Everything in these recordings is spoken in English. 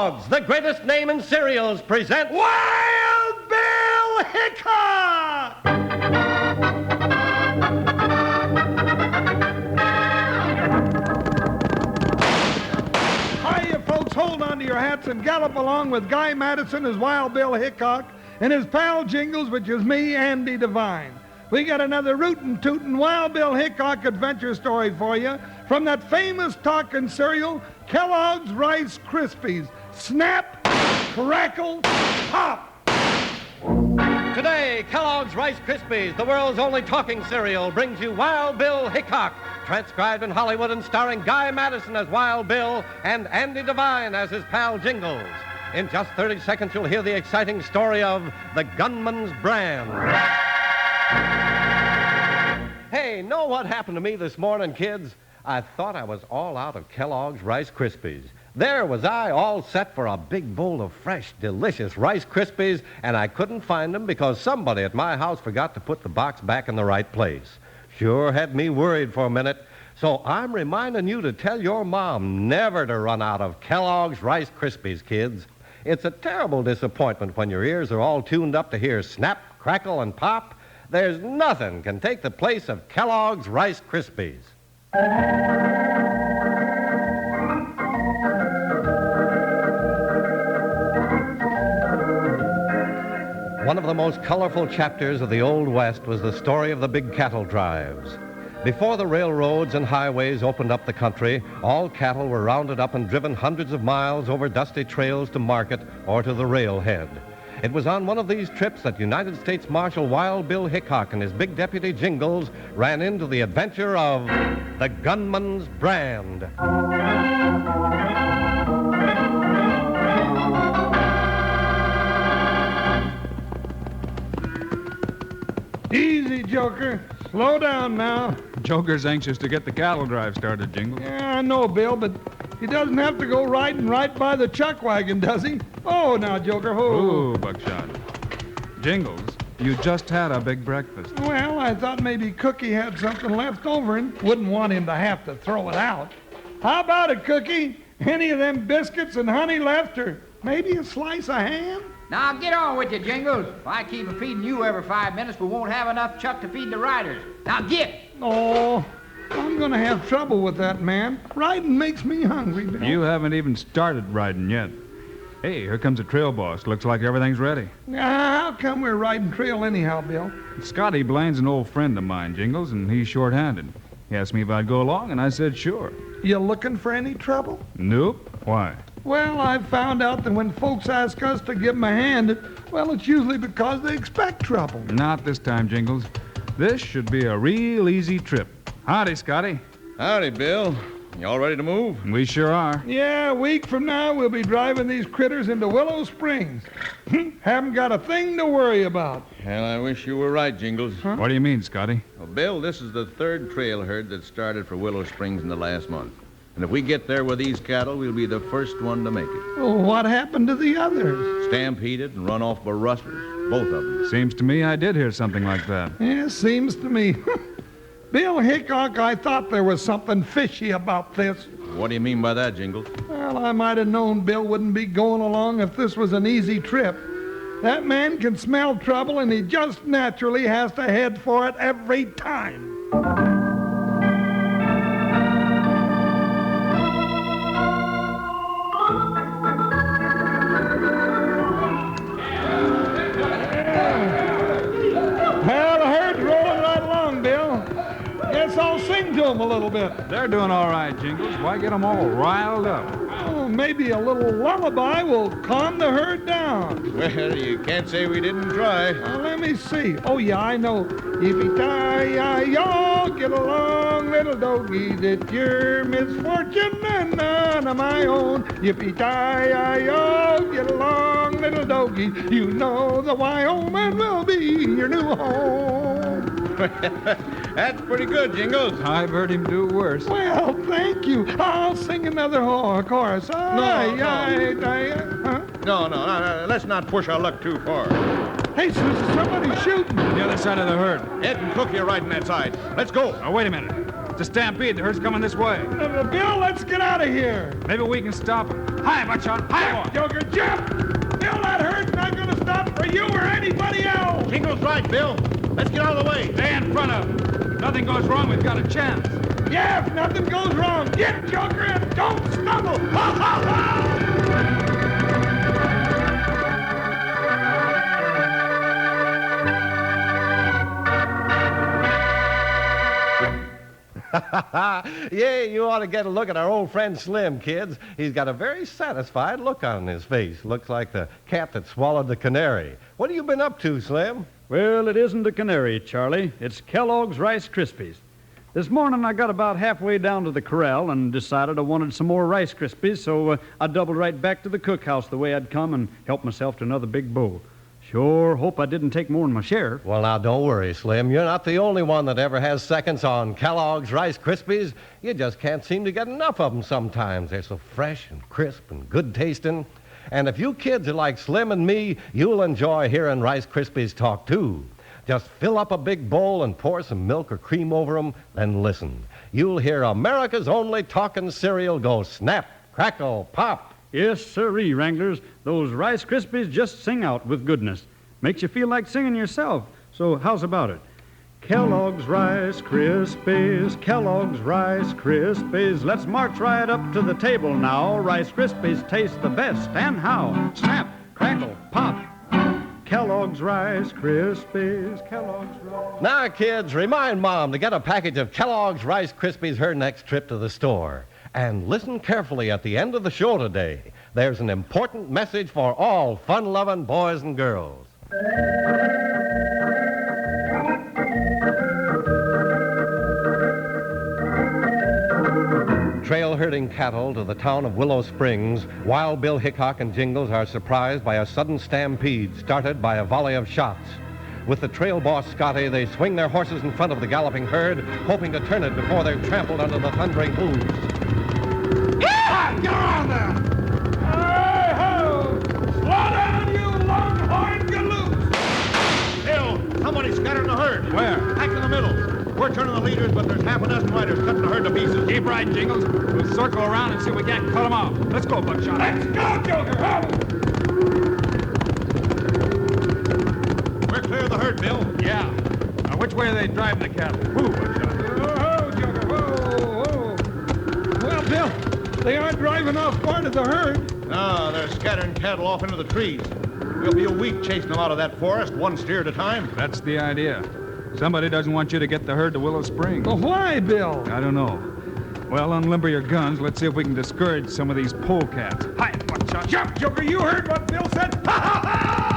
Kellogg's, the greatest name in cereals, present Wild Bill Hickok! Hiya, folks. Hold on to your hats and gallop along with Guy Madison as Wild Bill Hickok and his pal Jingles, which is me, Andy Devine. We got another rootin' tootin' Wild Bill Hickok adventure story for you from that famous talking cereal, Kellogg's Rice Krispies. Snap, crackle, pop! Today, Kellogg's Rice Krispies, the world's only talking cereal, brings you Wild Bill Hickok, transcribed in Hollywood and starring Guy Madison as Wild Bill and Andy Devine as his pal Jingles. In just 30 seconds, you'll hear the exciting story of the Gunman's brand. Hey, know what happened to me this morning, kids? I thought I was all out of Kellogg's Rice Krispies. There was I, all set for a big bowl of fresh, delicious Rice Krispies, and I couldn't find them because somebody at my house forgot to put the box back in the right place. Sure had me worried for a minute. So I'm reminding you to tell your mom never to run out of Kellogg's Rice Krispies, kids. It's a terrible disappointment when your ears are all tuned up to hear snap, crackle, and pop. There's nothing can take the place of Kellogg's Rice Krispies. One of the most colorful chapters of the Old West was the story of the big cattle drives. Before the railroads and highways opened up the country, all cattle were rounded up and driven hundreds of miles over dusty trails to market or to the railhead. It was on one of these trips that United States Marshal Wild Bill Hickok and his big deputy Jingles ran into the adventure of the Gunman's brand. Easy, Joker. Slow down now. Joker's anxious to get the cattle drive started, Jingles. Yeah, I know, Bill, but he doesn't have to go riding right by the chuck wagon, does he? Oh, now, Joker, Ooh, Buckshot. Jingles, you just had a big breakfast. Well, I thought maybe Cookie had something left over and wouldn't want him to have to throw it out. How about it, Cookie? Any of them biscuits and honey left, or maybe a slice of ham? Now, get on with you, Jingles. If I keep feeding you every 5 minutes, we won't have enough chuck to feed the riders. Now, get! Oh, I'm going to have trouble with that, man. Riding makes me hungry, Bill. You haven't even started riding yet. Hey, here comes the trail boss. Looks like everything's ready. How come we're riding trail anyhow, Bill? Scotty Blaine's an old friend of mine, Jingles, and he's short-handed. He asked me if I'd go along, and I said sure. You looking for any trouble? Nope. Why? Well, I've found out that when folks ask us to give them a hand, it's usually because they expect trouble. Not this time, Jingles. This should be a real easy trip. Howdy, Scotty. Howdy, Bill. You all ready to move? We sure are. Yeah, a week from now, we'll be driving these critters into Willow Springs. Haven't got a thing to worry about. Well, I wish you were right, Jingles. Huh? What do you mean, Scotty? Well, Bill, this is the third trail herd that started for Willow Springs in the last month. And if we get there with these cattle, we'll be the first one to make it. Well, what happened to the others? Stampeded and run off by rustlers, both of them. Seems to me I did hear something like that. Yeah, seems to me. Bill Hickok, I thought there was something fishy about this. What do you mean by that, Jingles? Well, I might have known Bill wouldn't be going along if this was an easy trip. That man can smell trouble, and he just naturally has to head for it every time. Well, the herd's rolling right along, Bill. Guess I'll sing to them a little bit. They're doing all right, Jingles. Why get them all riled up? Oh, maybe a little lullaby will calm the herd down. Well, you can't say we didn't try. Let me see. Oh, yeah, I know. Yippee-ki-yi-yo, get along, little doggies. It's your misfortune and none of my own. Yippee-ki-yi-yo, get along, little doggies. You know the Wyoming will be your new home. That's pretty good, Jingles. I've heard him do worse. Well, thank you. I'll sing another chorus. No. Huh? No, let's not push our luck too far. Hey, Susan, somebody's shooting. The other side of the herd. Ed and Cookie are riding that side. Let's go. Now, wait a minute. It's a stampede. The herd's coming this way. Bill, let's get out of here. Maybe we can stop them. Hi, Buckshot. Hi, boy. Joker, jump! Bill, that herd's not gonna stop for you or anybody else! Jingles right, Bill. Let's get out of the way. Stay in front of him. If nothing goes wrong, we've got a chance. Yeah, if nothing goes wrong, get Joker and don't stumble! Ha ha ha! Yeah, you ought to get a look at our old friend Slim, kids. He's got a very satisfied look on his face. Looks like the cat that swallowed the canary. What have you been up to, Slim? Well, it isn't a canary, Charlie. It's Kellogg's Rice Krispies. This morning I got about halfway down to the corral and decided I wanted some more Rice Krispies, so I doubled right back to the cookhouse the way I'd come and helped myself to another big bowl. Sure hope I didn't take more than my share. Well, now, don't worry, Slim. You're not the only one that ever has seconds on Kellogg's Rice Krispies. You just can't seem to get enough of them sometimes. They're so fresh and crisp and good tasting. And if you kids are like Slim and me, you'll enjoy hearing Rice Krispies talk, too. Just fill up a big bowl and pour some milk or cream over them, then listen. You'll hear America's only talking cereal go snap, crackle, pop. Yes, sirree, Wranglers. Those Rice Krispies just sing out with goodness. Makes you feel like singing yourself. So how's about it? Kellogg's Rice Krispies, Kellogg's Rice Krispies. Let's march right up to the table now. Rice Krispies taste the best. And how? Snap, crackle, pop. Kellogg's Rice Krispies, Kellogg's Rice. Now, kids, remind Mom to get a package of Kellogg's Rice Krispies her next trip to the store. And listen carefully at the end of the show today. There's an important message for all fun-loving boys and girls. Trail herding cattle to the town of Willow Springs, Wild Bill Hickok and Jingles are surprised by a sudden stampede started by a volley of shots. With the trail boss, Scotty, they swing their horses in front of the galloping herd, hoping to turn it before they're trampled under the thundering hooves. Get on there! Hey-ho! Slow down, you longhorn galoot! Bill, somebody scattered the herd. Where? Back in the middle. We're turning the leaders, but there's half a dozen riders cutting the herd to pieces. Keep riding, Jingles. We'll circle around and see if we can't cut them off. Let's go, Buckshot. Let's go, Joker! Ho! We're clear of the herd, Bill. Yeah. Now, which way are they driving the cattle? Who, Buckshot? Whoa, Joker! Whoa, whoa! Well, Bill, they aren't driving off part of the herd. No, they're scattering cattle off into the trees. We'll be a week chasing them out of that forest, one steer at a time. That's the idea. Somebody doesn't want you to get the herd to Willow Springs. Well, why, Bill? I don't know. Well, unlimber your guns. Let's see if we can discourage some of these polecats. Hi, Buckshot. Jump, Joker! You heard what Bill said. Ha ha ha!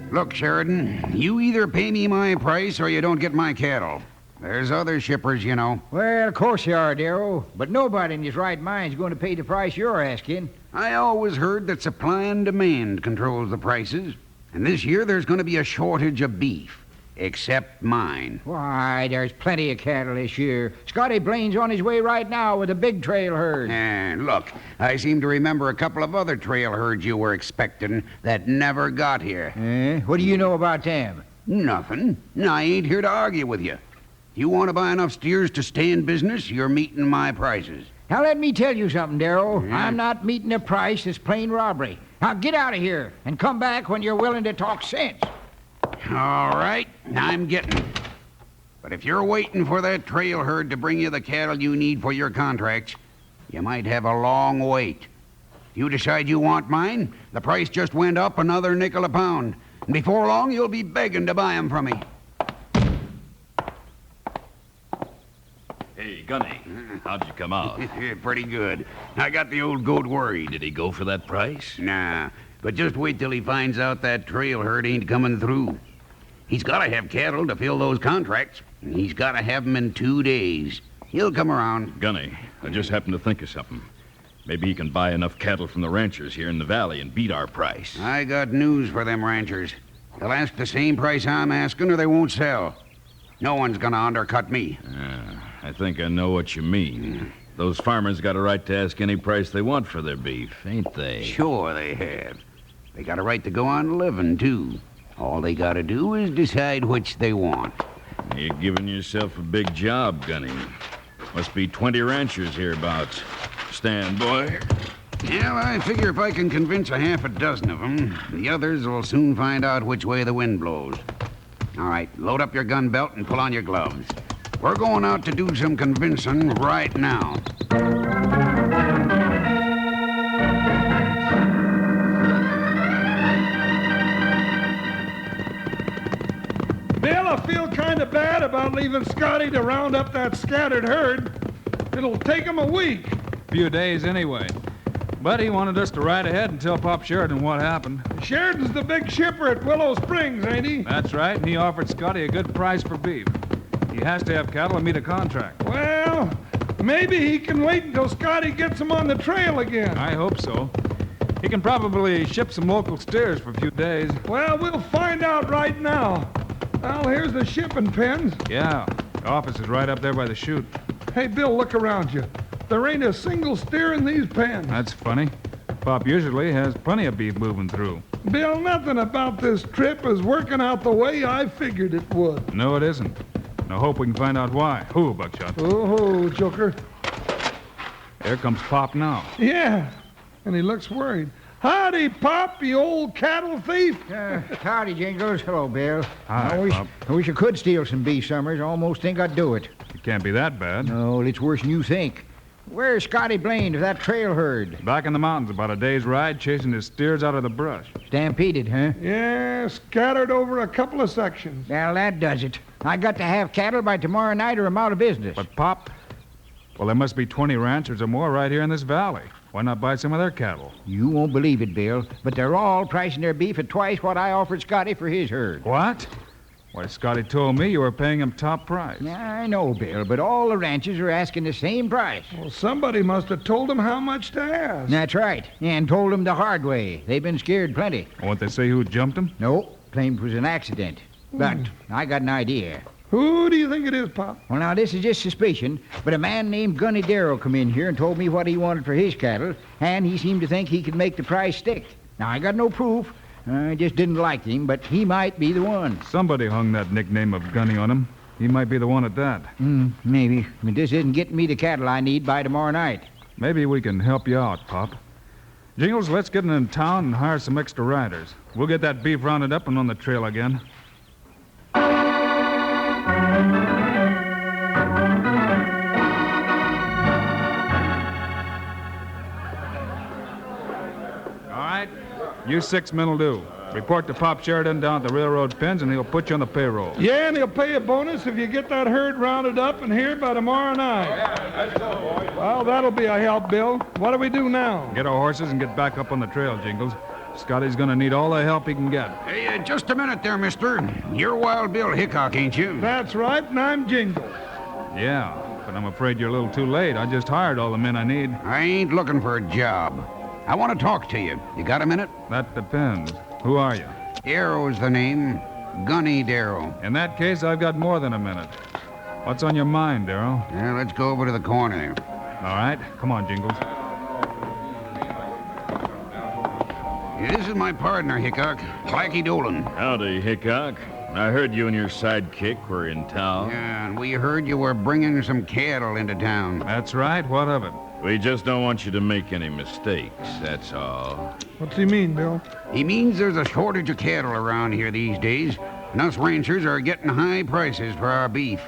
Look, Sheridan, you either pay me my price or you don't get my cattle. There's other shippers, you know. Well, of course you are, Darrow. But nobody in his right mind is going to pay the price you're asking. I always heard that supply and demand controls the prices. And this year there's going to be a shortage of beef. Except mine. Why, there's plenty of cattle this year. Scotty Blaine's on his way right now with a big trail herd. And look, I seem to remember a couple of other trail herds you were expecting that never got here. What do you know about them? Nothing. I ain't here to argue with you. You want to buy enough steers to stay in business, you're meeting my prices. Now, let me tell you something, Darrow. Yeah? I'm not meeting a price that's plain robbery. Now, get out of here and come back when you're willing to talk sense. All right, I'm getting. But if you're waiting for that trail herd to bring you the cattle you need for your contracts, you might have a long wait. If you decide you want mine, the price just went up another nickel a pound. And before long, you'll be begging to buy 'em from me. Hey, Gunny, how'd you come out? Pretty good. I got the old goat worried. Did he go for that price? Nah, but just wait till he finds out that trail herd ain't coming through. He's got to have cattle to fill those contracts, and he's got to have 'em in 2 days. He'll come around. Gunny, I just happened to think of something. Maybe he can buy enough cattle from the ranchers here in the valley and beat our price. I got news for them ranchers. They'll ask the same price I'm asking, or they won't sell. No one's gonna undercut me. I think I know what you mean. Those farmers got a right to ask any price they want for their beef, ain't they? Sure they have. They got a right to go on living, too. All they gotta do is decide which they want. You're giving yourself a big job, Gunny. Must be 20 ranchers hereabouts. Stand, boy. Well, I figure if I can convince a half a dozen of them, the others will soon find out which way the wind blows. All right, load up your gun belt and pull on your gloves. We're going out to do some convincing right now. Bill, I feel kind of bad about leaving Scotty to round up that scattered herd. It'll take him a week. Few days anyway. But he wanted us to ride ahead and tell Pop Sheridan what happened. Sheridan's the big shipper at Willow Springs, ain't he? That's right, and he offered Scotty a good price for beef. He has to have cattle and meet a contract. Well, maybe he can wait until Scotty gets him on the trail again. I hope so. He can probably ship some local steers for a few days. Well, we'll find out right now. Well, here's the shipping pens. Yeah, the office is right up there by the chute. Hey, Bill, look around you. There ain't a single steer in these pens. That's funny. Pop usually has plenty of beef moving through. Bill, nothing about this trip is working out the way I figured it would. No, it isn't. And I hope we can find out why. Who, Buckshot? Oh, Joker. There comes Pop now. Yeah, and he looks worried. Howdy, Pop, you old cattle thief. Howdy, Jingles. Hello, Bill. Hi, Pop. I wish I could steal some beef summers. Almost think I'd do it. It can't be that bad. No, it's worse than you think. Where's Scotty Blaine of that trail herd? Back in the mountains, about a day's ride, chasing his steers out of the brush. Stampeded, huh? Yeah, scattered over a couple of sections. Well, that does it. I got to have cattle by tomorrow night or I'm out of business. But, Pop, well, there must be 20 ranchers or more right here in this valley. Why not buy some of their cattle? You won't believe it, Bill, but they're all pricing their beef at twice what I offered Scotty for his herd. What? Why, Scotty told me you were paying him top price. I know, Bill, but all the ranchers are asking the same price. Well, somebody must have told him how much to ask. That's right, and told them the hard way. They've been scared plenty. Won't they say who jumped him? No, claimed it was an accident. But I got an idea. Who do you think it is, Pop? Well, now, this is just suspicion, but a man named Gunny Darrow come in here and told me what he wanted for his cattle, and he seemed to think he could make the price stick. Now, I got no proof. I just didn't like him, but he might be the one. Somebody hung that nickname of Gunny on him. He might be the one at that. Maybe. But this isn't getting me the cattle I need by tomorrow night. Maybe we can help you out, Pop. Jingles, let's get in town and hire some extra riders. We'll get that beef rounded up and on the trail again. All right, you 6 men will do. Report to Pop Sheridan down at the railroad pens, and he'll put you on the payroll. Yeah, and he'll pay a bonus if you get that herd rounded up and here by tomorrow night. Well, that'll be a help, Bill. What do we do now? Get our horses and get back up on the trail, Jingles. Scotty's gonna need all the help he can get. Hey, just a minute there, mister. You're Wild Bill Hickok, ain't you? That's right, and I'm Jingles. Yeah, but I'm afraid you're a little too late. I just hired all the men I need. I ain't looking for a job. I want to talk to you. You got a minute? That depends. Who are you? Darrow's the name. Gunny Darrow. In that case, I've got more than a minute. What's on your mind, Darrow? Well, let's go over to the corner. All right, come on, Jingles. This is my partner, Hickok, Blackie Dolan. Howdy, Hickok. I heard you and your sidekick were in town. Yeah, and we heard you were bringing some cattle into town. That's right. What of it? We just don't want you to make any mistakes, that's all. What's he mean, Bill? He means there's a shortage of cattle around here these days, and us ranchers are getting high prices for our beef.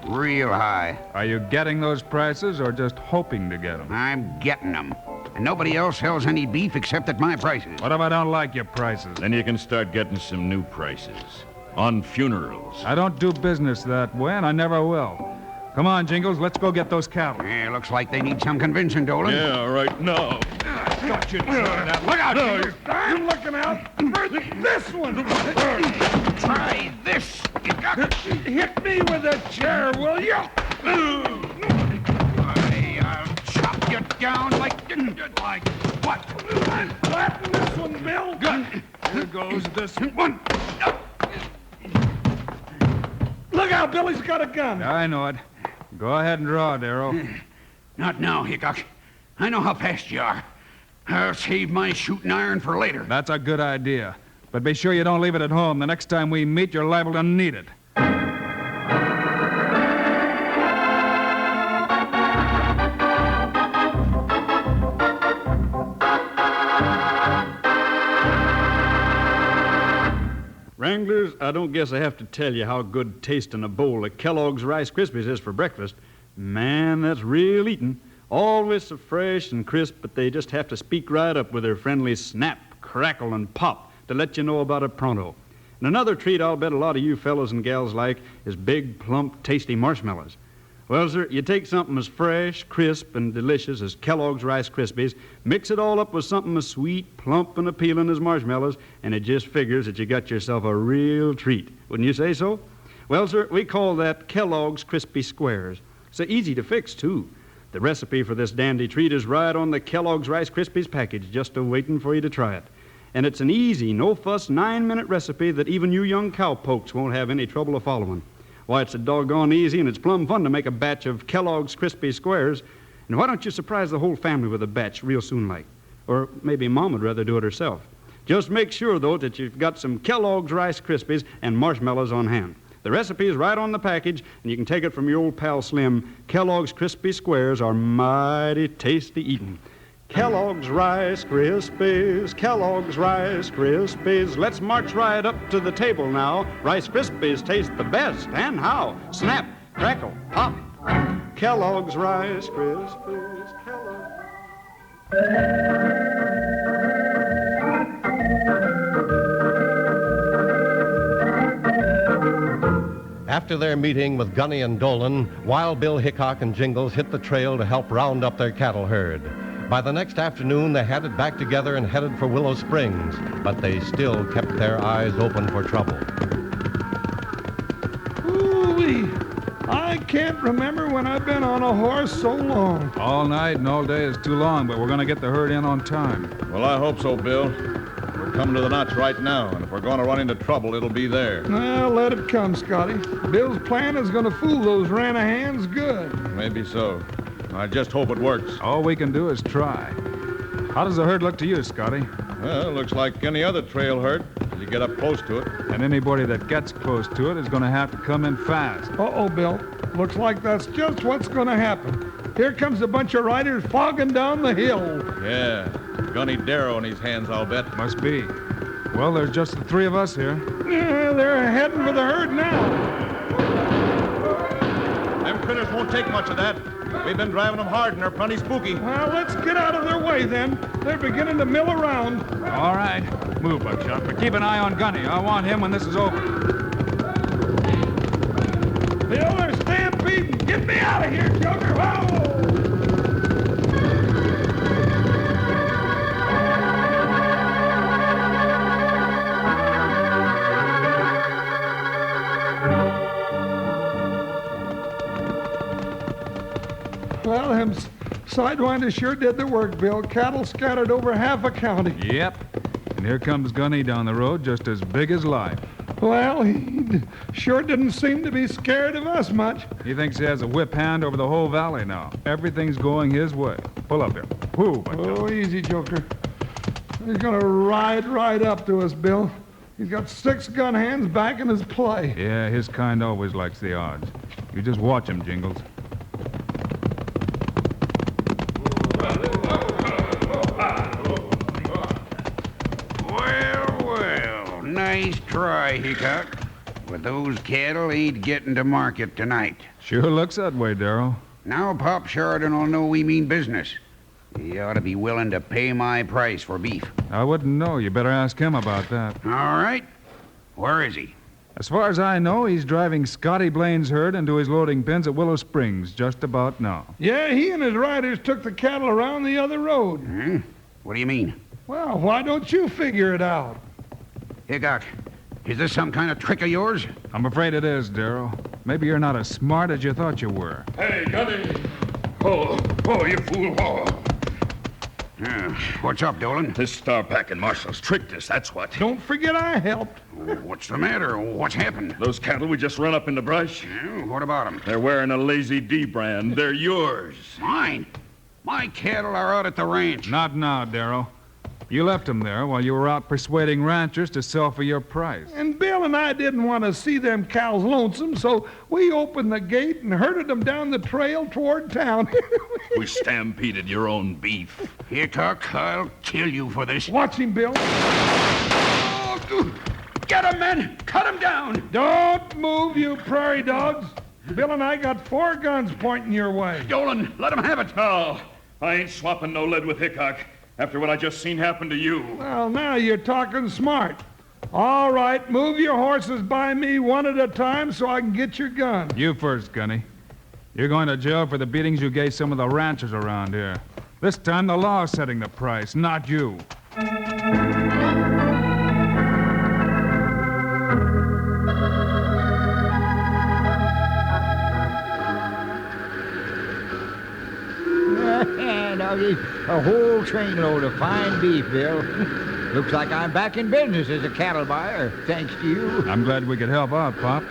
Real high. Are you getting those prices or just hoping to get them? I'm getting them. And nobody else sells any beef except at my prices. What if I don't like your prices? Then you can start getting some new prices. On funerals. I don't do business that way, and I never will. Come on, Jingles, let's go get those cattle. Yeah, looks like they need some convincing, Dolan. Yeah, right now. Got you. Look out, Jingles. I'm looking out for this one. Try this. Hit me with a chair, will you? I'll chop you down like what? Flatten this one, Bill. Gun. Here goes this One. Look out, Billy's got a gun. I know it. Go ahead and draw, Darrow. Not now, Hickok. I know how fast you are. I'll save my shooting iron for later. That's a good idea. But be sure you don't leave it at home. The next time we meet, you're liable to need it. Wranglers, I don't guess I have to tell you how good tasting a bowl of Kellogg's Rice Krispies is for breakfast. Man, that's real eating. Always so fresh and crisp, but they just have to speak right up with their friendly snap, crackle, and pop to let you know about it pronto. And another treat I'll bet a lot of you fellows and gals like is big, plump, tasty marshmallows. Well, sir, you take something as fresh, crisp, and delicious as Kellogg's Rice Krispies, mix it all up with something as sweet, plump, and appealing as marshmallows, and it just figures that you got yourself a real treat. Wouldn't you say so? Well, sir, we call that Kellogg's Crispy Squares. So easy to fix, too. The recipe for this dandy treat is right on the Kellogg's Rice Krispies package, just a-waiting for you to try it. And it's an easy, no-fuss, 9-minute recipe that even you young cowpokes won't have any trouble of following. Why, it's a doggone easy, and it's plumb fun to make a batch of Kellogg's Crispy Squares. And why don't you surprise the whole family with a batch real soon like? Or maybe Mom would rather do it herself. Just make sure, though, that you've got some Kellogg's Rice Krispies and marshmallows on hand. The recipe is right on the package, and you can take it from your old pal Slim. Kellogg's Crispy Squares are mighty tasty eating. Kellogg's Rice Krispies, Kellogg's Rice Krispies. Let's march right up to the table now. Rice Krispies taste the best, and how? Snap, crackle, pop. Kellogg's Rice Krispies, Kellogg's. After their meeting with Gunny and Dolan, Wild Bill Hickok and Jingles hit the trail to help round up their cattle herd. By the next afternoon, they had it back together and headed for Willow Springs, but they still kept their eyes open for trouble. Ooh-wee. I can't remember when I've been on a horse so long. All night and all day is too long, but we're going to get the herd in on time. Well, I hope so, Bill. We're coming to the notch right now, and if we're going to run into trouble, it'll be there. Well, let it come, Scotty. Bill's plan is going to fool those Ranahans good. Maybe so. I just hope it works. All we can do is try. How does the herd look to you, Scotty? Well, it looks like any other trail herd as you get up close to it. And anybody that gets close to it is going to have to come in fast. Uh-oh, Bill. Looks like that's just what's going to happen. Here comes a bunch of riders fogging down the hill. Yeah, Gunny Darrow in his hands, I'll bet. Must be. Well, there's just the three of us here. Yeah, they're heading for the herd now. Them critters won't take much of that. We've been driving them hard, and they're plenty spooky. Well, let's get out of their way, then. They're beginning to mill around. All right. Move, Buckshot, but keep an eye on Gunny. I want him when this is over. Bill, they're stampeding. Get me out of here, Joker. Whoa! Well, them sidewinders sure did the work, Bill. Cattle scattered over half a county. Yep. And here comes Gunny down the road, just as big as life. Well, he sure didn't seem to be scared of us much. He thinks he has a whip hand over the whole valley now. Everything's going his way. Pull up here. Whoo, Buckshot. Oh, easy, Joker. He's going to ride right up to us, Bill. He's got 6 gun hands backing his play. Yeah, his kind always likes the odds. You just watch him, Jingles. Well, nice try, Hickok. But those cattle ain't getting to market tonight. Sure looks that way, Darrow. Now Pop Sheridan will know we mean business. He ought to be willing to pay my price for beef. I wouldn't know. You better ask him about that. All right. Where is he? As far as I know, he's driving Scotty Blaine's herd into his loading pens at Willow Springs just about now. Yeah, he and his riders took the cattle around the other road. What do you mean? Well, why don't you figure it out? Hickok, is this some kind of trick of yours? I'm afraid it is, Darrow. Maybe you're not as smart as you thought you were. Hey, Gunny! Oh, you fool! Oh. What's up, Dolan? This Starpack and Marshals tricked us, that's what. Don't forget I helped. What's the matter? What's happened? Those cattle we just run up in the brush, Yeah, what about them? they're wearing a Lazy D brand. They're yours. Mine? My cattle are out at the ranch. Not now, Darrow. You left them there while you were out persuading ranchers to sell for your price. And Bill and I didn't want to see them cows lonesome, so we opened the gate and herded them down the trail toward town. We stampeded your own beef. Hickok, I'll kill you for this. Watch him, Bill. Get him, men! Cut him down! Don't move, you prairie dogs. Bill and I got 4 guns pointing your way. Dolan, let him have it. No, I ain't swapping no lead with Hickok after what I just seen happen to you. Well, now you're talking smart. All right, move your horses by me one at a time so I can get your gun. You first, Gunny. You're going to jail for the beatings you gave some of the ranchers around here. This time the law's setting the price, not you. Doggy, a whole trainload of fine beef, Bill. Looks like I'm back in business as a cattle buyer, thanks to you. I'm glad we could help out, Pop.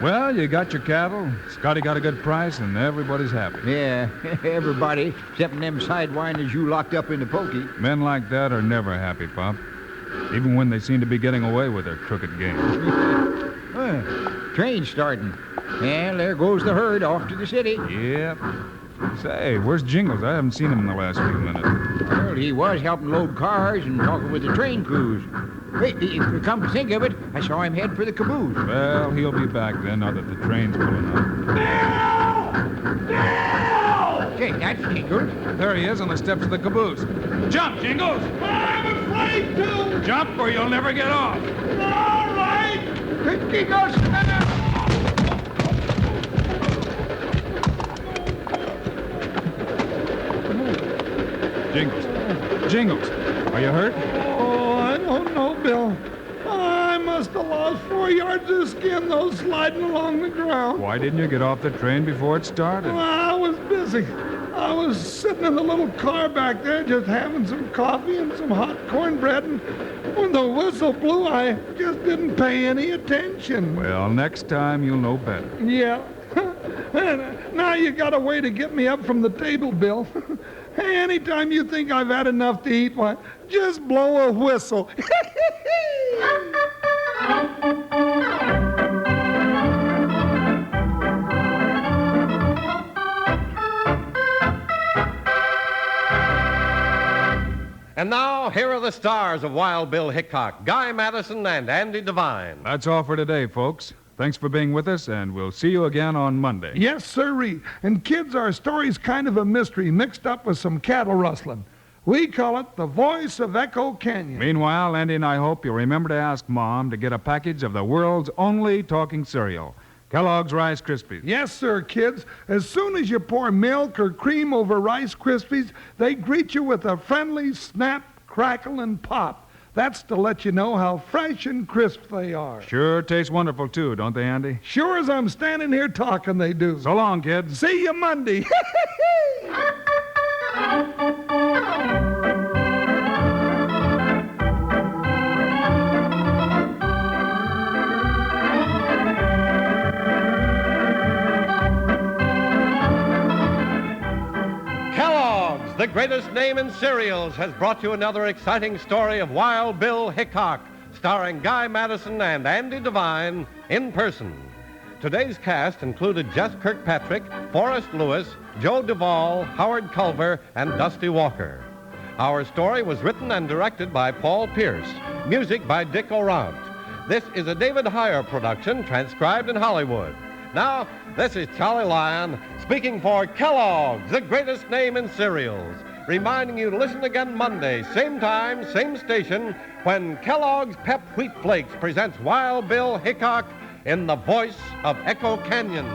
Well, you got your cattle, Scotty got a good price, and everybody's happy. Yeah, everybody, except them sidewinders you locked up in the pokey. Men like that are never happy, Pop. Even when they seem to be getting away with their crooked game. Train's starting. And there goes the herd off to the city. Yep. Say, where's Jingles? I haven't seen him in the last few minutes. Well, he was helping load cars and talking with the train crews. Wait, come to think of it, I saw him head for the caboose. Well, he'll be back then, now that the train's pulling up. Bill! Say, that's Jingles. There he is on the steps of the caboose. Jump, Jingles! I'm afraid to. Jump or you'll never get off. All right. Jingles! Jingles, are you hurt? Oh, I don't know, Bill. I must have lost 4 yards of skin, though, sliding along the ground. Why didn't you get off the train before it started? Well, I was busy. I was sitting in the little car back there just having some coffee and some hot cornbread, and when the whistle blew, I just didn't pay any attention. Well, next time you'll know better. Yeah. And now you got a way to get me up from the table, Bill. Hey, anytime you think I've had enough to eat, why, just blow a whistle. And now, here are the stars of Wild Bill Hickok, Guy Madison, and Andy Devine. That's all for today, folks. Thanks for being with us, and we'll see you again on Monday. Yes, sirree. And kids, our story's kind of a mystery mixed up with some cattle rustling. We call it The Voice of Echo Canyon. Meanwhile, Andy and I hope you'll remember to ask Mom to get a package of the world's only talking cereal, Kellogg's Rice Krispies. Yes, sir, kids. As soon as you pour milk or cream over Rice Krispies, they greet you with a friendly snap, crackle, and pop. That's to let you know how fresh and crisp they are. Sure taste wonderful, too, don't they, Andy? Sure as I'm standing here talking, they do. So long, kids. See you Monday. Kellogg's, the greatest name in cereals, has brought you another exciting story of Wild Bill Hickok, starring Guy Madison and Andy Devine in person. Today's cast included Jess Kirkpatrick, Forrest Lewis, Joe Duvall, Howard Culver, and Dusty Walker. Our story was written and directed by Paul Pierce. Music by Dick Orant. This is a David Heyer production, transcribed in Hollywood. Now, this is Charlie Lyon speaking for Kellogg's, the greatest name in cereals, reminding you to listen again Monday, same time, same station, when Kellogg's Pep Wheat Flakes presents Wild Bill Hickok in The Voice of Echo Canyon.